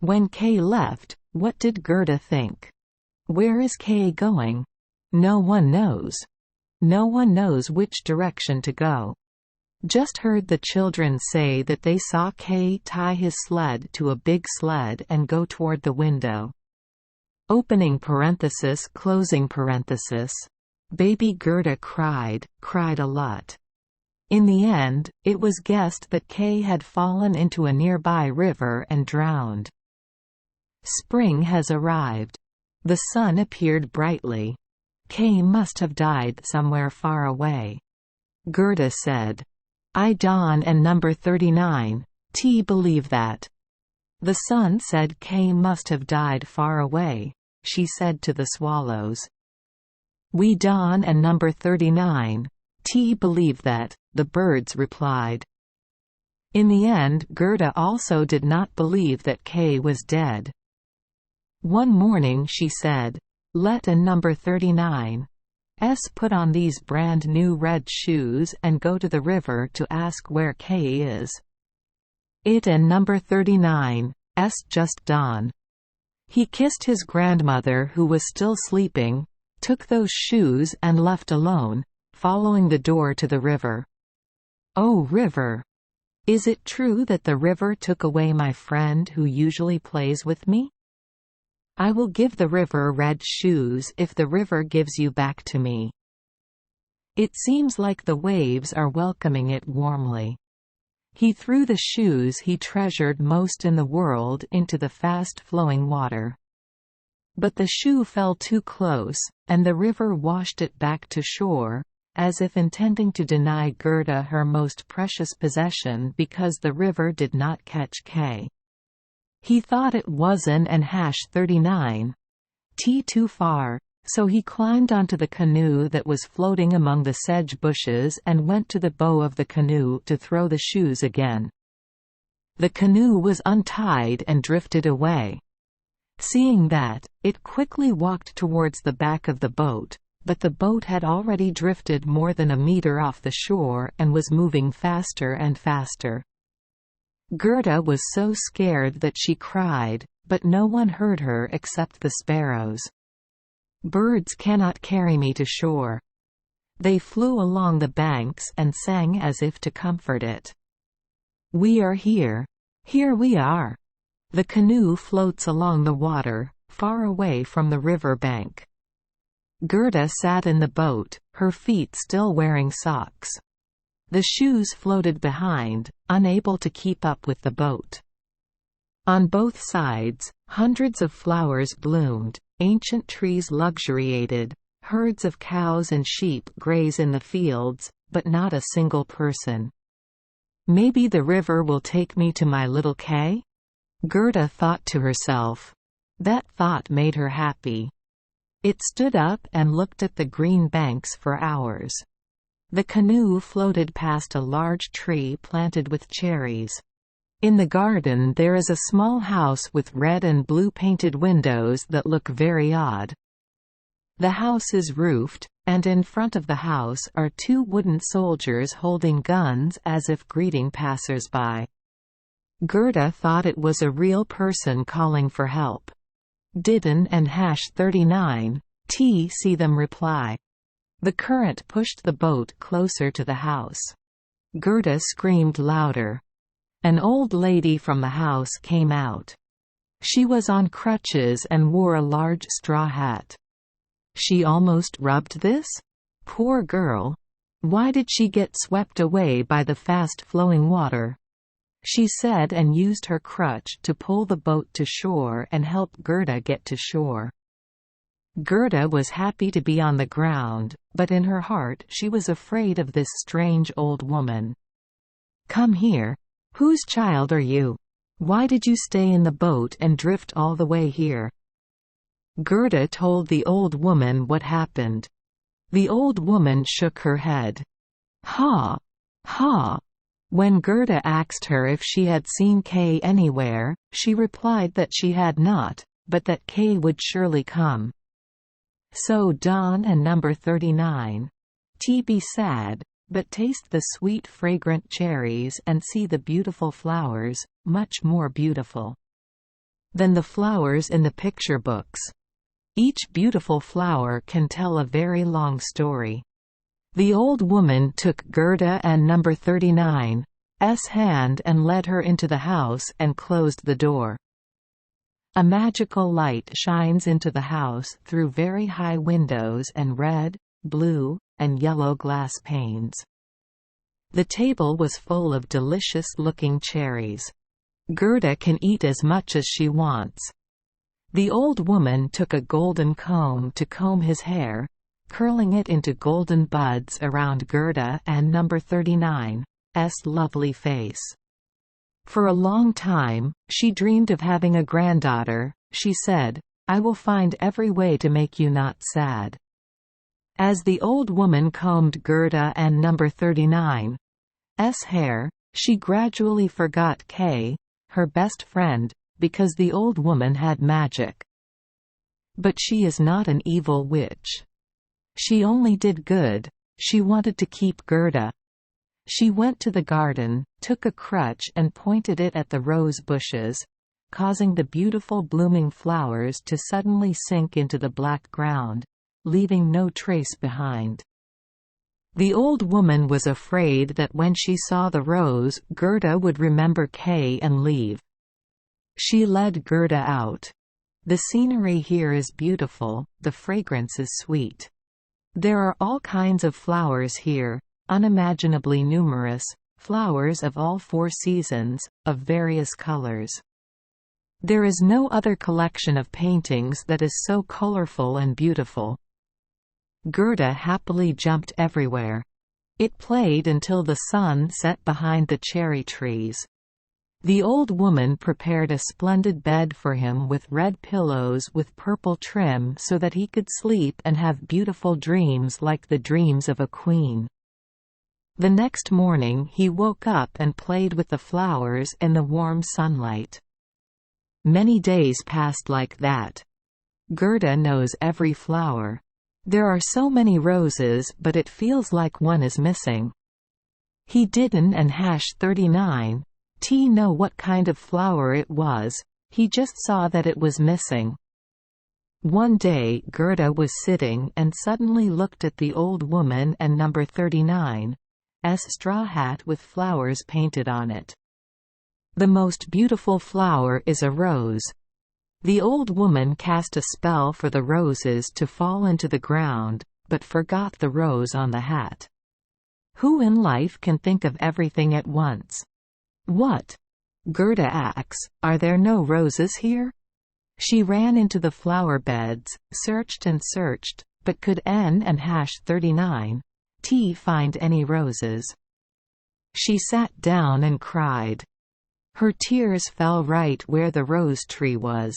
When Kay left, what did Gerda think? Where is Kay going? No one knows. No one knows which direction to go. Just heard the children say that they saw Kay tie his sled to a big sled and go toward the window. Opening parenthesis, closing parenthesis. Baby Gerda cried a lot. In the end, it was guessed that Kay had fallen into a nearby river and drowned. Spring has arrived. The sun appeared brightly. Kay must have died somewhere far away. Gerda said, "I Don and number 39, T believe that." The sun said Kay must have died far away, she said to the swallows. "We Don and number 39, T believe that," the birds replied. In the end, Gerda also did not believe that Kay was dead. One morning she said, "Let a number 39 put on these brand new red shoes and go to the river to ask where Kay is." It and number 39 just Don. He kissed his grandmother who was still sleeping, took those shoes and left alone, following the door to the river. "Oh river! Is it true that the river took away my friend who usually plays with me? I will give the river red shoes if the river gives you back to me." It seems like the waves are welcoming it warmly. He threw the shoes he treasured most in the world into the fast-flowing water. But the shoe fell too close, and the river washed it back to shore, as if intending to deny Gerda her most precious possession because the river did not catch Kay. He thought it wasn't an #39 too far, so he climbed onto the canoe that was floating among the sedge bushes and went to the bow of the canoe to throw the shoes again. The canoe was untied and drifted away. Seeing that, it quickly walked towards the back of the boat, but the boat had already drifted more than a meter off the shore and was moving faster and faster. Gerda was so scared that she cried, but no one heard her except the sparrows. "Birds cannot carry me to shore." They flew along the banks and sang as if to comfort it. "We are here. Here we are." The canoe floats along the water, far away from the river bank. Gerda sat in the boat, her feet still wearing socks. The shoes floated behind, unable to keep up with the boat. On both sides, hundreds of flowers bloomed, ancient trees luxuriated, herds of cows and sheep graze in the fields, but not a single person. "Maybe the river will take me to my little Kay?" Gerda thought to herself. That thought made her happy. It stood up and looked at the green banks for hours. The canoe floated past a large tree planted with cherries. In the garden there is a small house with red and blue painted windows that look very odd. The house is roofed, and in front of the house are two wooden soldiers holding guns as if greeting passers-by. Gerda thought it was a real person calling for help. Didn't and #39 see them reply. The current pushed the boat closer to the house. Gerda screamed louder. An old lady from the house came out. She was on crutches and wore a large straw hat. She almost rubbed this? Poor girl. Why did she get swept away by the fast-flowing water? She said and used her crutch to pull the boat to shore and help Gerda get to shore. Gerda was happy to be on the ground, but in her heart she was afraid of this strange old woman. "Come here. Whose child are you? Why did you stay in the boat and drift all the way here?" Gerda told the old woman what happened. The old woman shook her head. "Ha! Ha!" When Gerda asked her if she had seen Kay anywhere, she replied that she had not, but that Kay would surely come. So Don and number 39 be sad, but taste the sweet fragrant cherries and see the beautiful flowers, much more beautiful. than the flowers in the picture books. Each beautiful flower can tell a very long story. The old woman took Gerda and number 39's hand and led her into the house and closed the door. A magical light shines into the house through very high windows and red, blue, and yellow glass panes. The table was full of delicious-looking cherries. Gerda can eat as much as she wants. The old woman took a golden comb to comb his hair, curling it into golden buds around Gerda and number 39's lovely face. For a long time, she dreamed of having a granddaughter. She said, "I will find every way to make you not sad." As the old woman combed Gerda and number 39's hair, she gradually forgot Kay, her best friend, because the old woman had magic. But she is not an evil witch. She only did good. She wanted to keep Gerda. She went to the garden, took a crutch and pointed it at the rose bushes, causing the beautiful blooming flowers to suddenly sink into the black ground, leaving no trace behind. The old woman was afraid that when she saw the rose, Gerda would remember Kay and leave. She led Gerda out. The scenery here is beautiful, the fragrance is sweet. There are all kinds of flowers here, unimaginably numerous, flowers of all 4 seasons, of various colors. There is no other collection of paintings that is so colorful and beautiful. Gerda happily jumped everywhere. It played until the sun set behind the cherry trees. The old woman prepared a splendid bed for him with red pillows with purple trim so that he could sleep and have beautiful dreams like the dreams of a queen. The next morning he woke up and played with the flowers in the warm sunlight. Many days passed like that. Gerda knows every flower. There are so many roses, but it feels like one is missing. He didn't and #39 know what kind of flower it was, he just saw that it was missing. One day Gerda was sitting and suddenly looked at the old woman and number 39's straw hat with flowers painted on it. The most beautiful flower is a rose. The old woman cast a spell for the roses to fall into the ground, but forgot the rose on the hat. Who in life can think of everything at once? What? Gerda asks, are there no roses here? She ran into the flower beds, searched and searched, but could N and #39 find any roses? She sat down and cried. Her tears fell right where the rose tree was.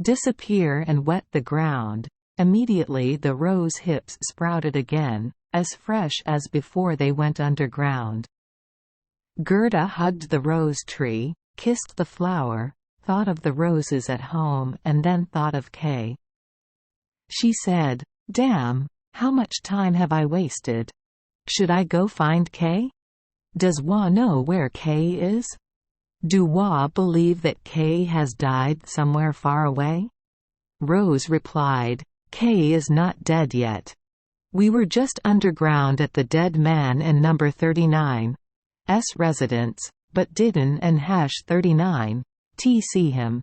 Disappear and wet the ground. Immediately the rose hips sprouted again, as fresh as before they went underground. Gerda hugged the rose tree, kissed the flower, thought of the roses at home and then thought of Kay. She said, "Damn, how much time have I wasted? Should I go find Kay? Does Wa know where Kay is? Do Wa believe that Kay has died somewhere far away?" Rose replied, "Kay is not dead yet. We were just underground at the dead man and number 39's residence, but didn't and #39 see him."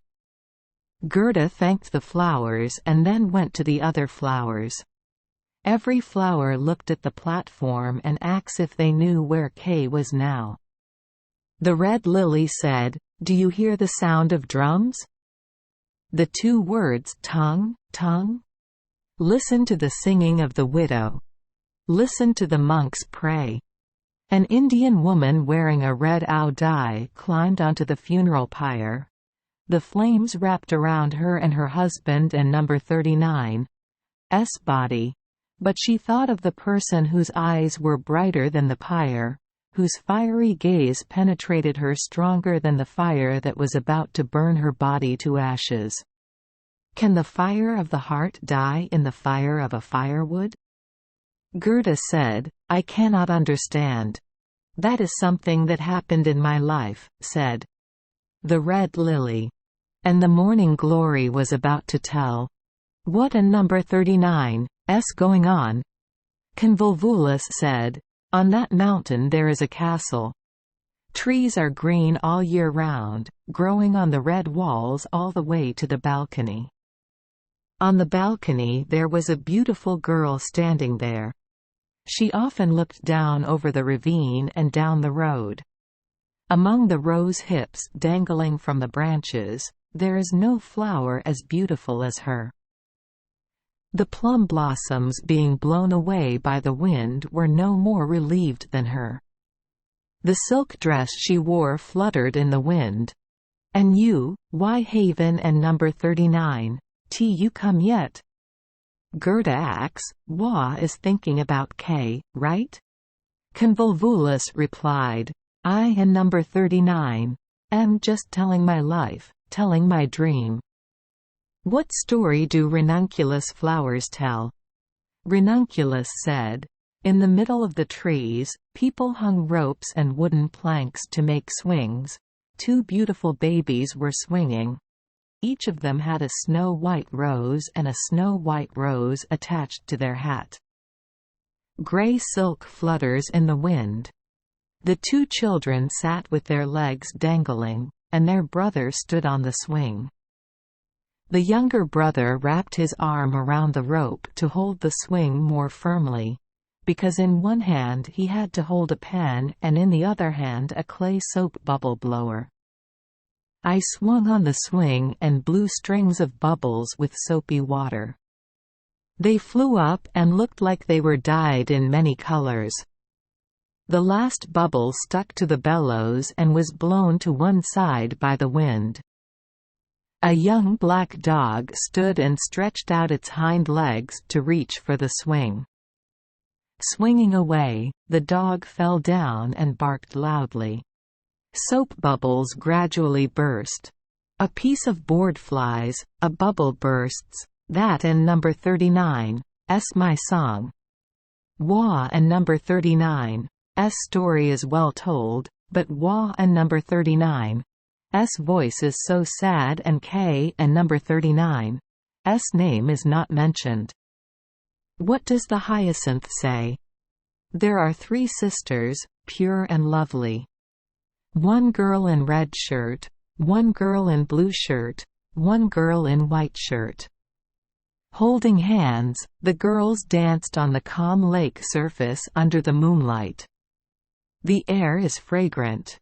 Gerda thanked the flowers and then went to the other flowers. Every flower looked at the platform and asked if they knew where Kay was now. The red lily said, "Do you hear the sound of drums? The 2 words tongue, tongue? Listen to the singing of the widow. Listen to the monks pray." An Indian woman wearing a red dye climbed onto the funeral pyre. The flames wrapped around her and her husband and number 39's body. But she thought of the person whose eyes were brighter than the pyre, whose fiery gaze penetrated her stronger than the fire that was about to burn her body to ashes. Can the fire of the heart die in the fire of a firewood? Gerda said, "I cannot understand. That is something that happened in my life," said the red lily. and the morning glory was about to tell. "What a number 39's going on?" Convolvulus said. "On that mountain there is a castle. Trees are green all year round, growing on the red walls all the way to the balcony. On the balcony there was a beautiful girl standing there. She often looked down over the ravine and down the road. Among the rose hips dangling from the branches, there is no flower as beautiful as her." The plum blossoms being blown away by the wind were no more relieved than her. The silk dress she wore fluttered in the wind. "And you, why Haven and number 39, you come yet?" Gerda asks. "Wa is thinking about K, right?" Convolvulus replied. "I and number 39 am just telling my life, telling my dream." "What story do ranunculus flowers tell?" Ranunculus said. "In the middle of the trees, people hung ropes and wooden planks to make swings. 2 beautiful babies were swinging. Each of them had a snow-white rose and a snow-white rose attached to their hat. Gray silk flutters in the wind. The 2 children sat with their legs dangling, and their brother stood on the swing. The younger brother wrapped his arm around the rope to hold the swing more firmly, because in one hand he had to hold a pen and in the other hand a clay soap bubble blower. I swung on the swing and blew strings of bubbles with soapy water. They flew up and looked like they were dyed in many colors. The last bubble stuck to the bellows and was blown to one side by the wind. A young black dog stood and stretched out its hind legs to reach for the swing. Swinging away, the dog fell down and barked loudly. Soap bubbles gradually burst. A piece of board flies, a bubble bursts. That and number 39's my song. Wa and number 39's story is well told, but Wa and number 39's voice is so sad and K and number 39's name is not mentioned. What does the hyacinth say? There are 3 sisters, pure and lovely. 1 girl in red shirt, 1 girl in blue shirt, 1 girl in white shirt. Holding hands, the girls danced on the calm lake surface under the moonlight. The air is fragrant.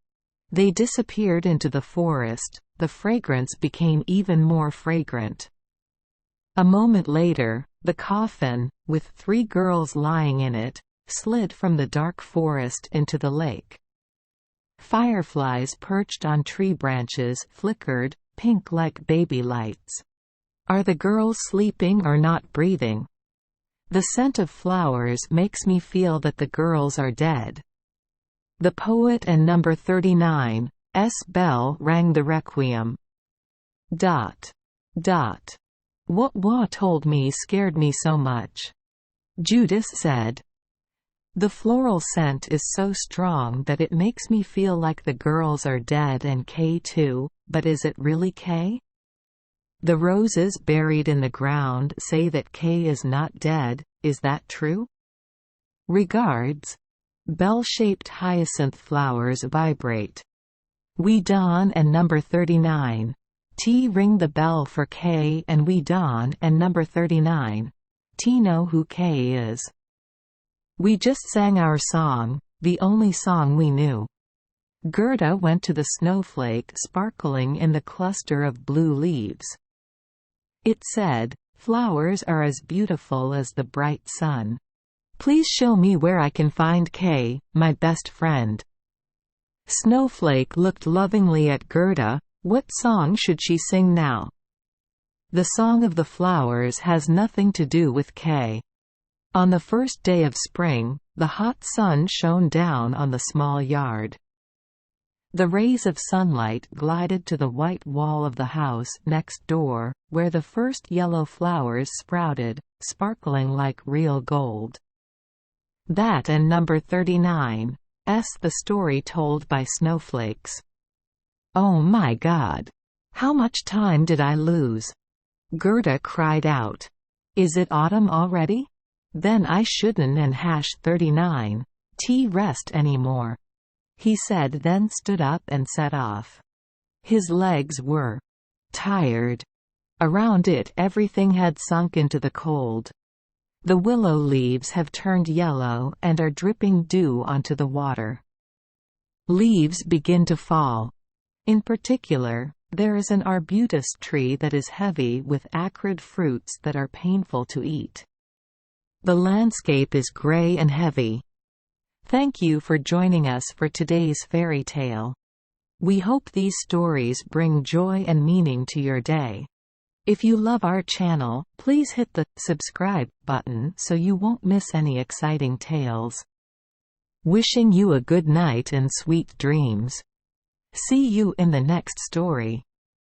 They disappeared into the forest, the fragrance became even more fragrant. A moment later, the coffin, with 3 girls lying in it, slid from the dark forest into the lake. Fireflies perched on tree branches flickered, pink like baby lights. Are the girls sleeping or not breathing? The scent of flowers makes me feel that the girls are dead. The poet and number 39's bell rang the requiem. ... What Wa told me scared me so much. Judas said. The floral scent is so strong that it makes me feel like the girls are dead and K too, but is it really K? The roses buried in the ground say that K is not dead, is that true? Regards. Bell-shaped hyacinth flowers vibrate. We Don and number 39's ring the bell for K and We Don and number 39's know who K is. We just sang our song, the only song we knew. Gerda went to the snowflake sparkling in the cluster of blue leaves. It said, "Flowers are as beautiful as the bright sun. Please show me where I can find K, my best friend." Snowflake looked lovingly at Gerda. What song should she sing now? The song of the flowers has nothing to do with K. On the first day of spring, the hot sun shone down on the small yard. The rays of sunlight glided to the white wall of the house next door, where the first yellow flowers sprouted, sparkling like real gold. That and number 39's the story told by snowflakes. Oh my God! How much time did I lose? Gerda cried out. Is it autumn already? Then I shouldn't and #39 rest anymore, he said, then stood up and set off. His legs were tired. Around it everything had sunk into the cold. The willow leaves have turned yellow and are dripping dew onto the water. Leaves begin to fall. In particular, there is an arbutus tree that is heavy with acrid fruits that are painful to eat. The landscape is gray and heavy. Thank you for joining us for today's fairy tale. We hope these stories bring joy and meaning to your day. If you love our channel, please hit the subscribe button so you won't miss any exciting tales. Wishing you a good night and sweet dreams. See you in the next story.